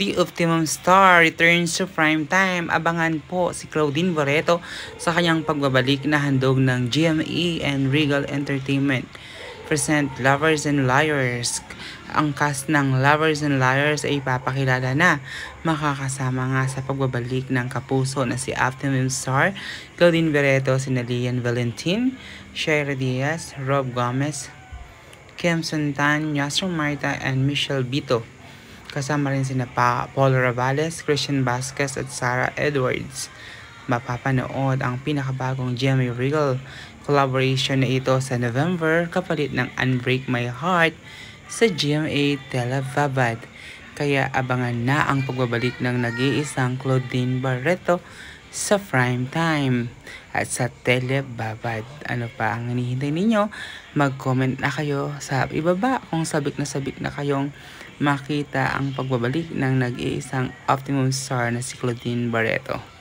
The Optimum Star returns to prime time. Abangan po si Claudine Barreto sa kanyang pagbabalik na handog ng GMA and Regal Entertainment. Present Lovers and Liars. Ang cast ng Lovers and Liars ay ipapakilala na. Makakasama nga sa pagbabalik ng kapuso na si Optimum Star, Claudine Barreto, si Lian Valentin, Shaira Diaz, Rob Gomez, Kim Santan, Yasser Marta, and Michelle Bito. Kasama rin sina Paul Ravales, Christian Vasquez at Sarah Edwards. Mapapanood ang pinakabagong GMA Regal collaboration na ito sa November kapalit ng Unbreak My Heart sa GMA Telebabad. Kaya abangan na ang pagbabalik ng nag-iisang Claudine Barreto sa prime time at sa Telebabad. Ano pa ang hinihintay ninyo? Mag-comment na kayo sa ibaba kung sabik na kayong makita ang pagbabalik ng nag-iisang Optimum Star na si Claudine Barreto.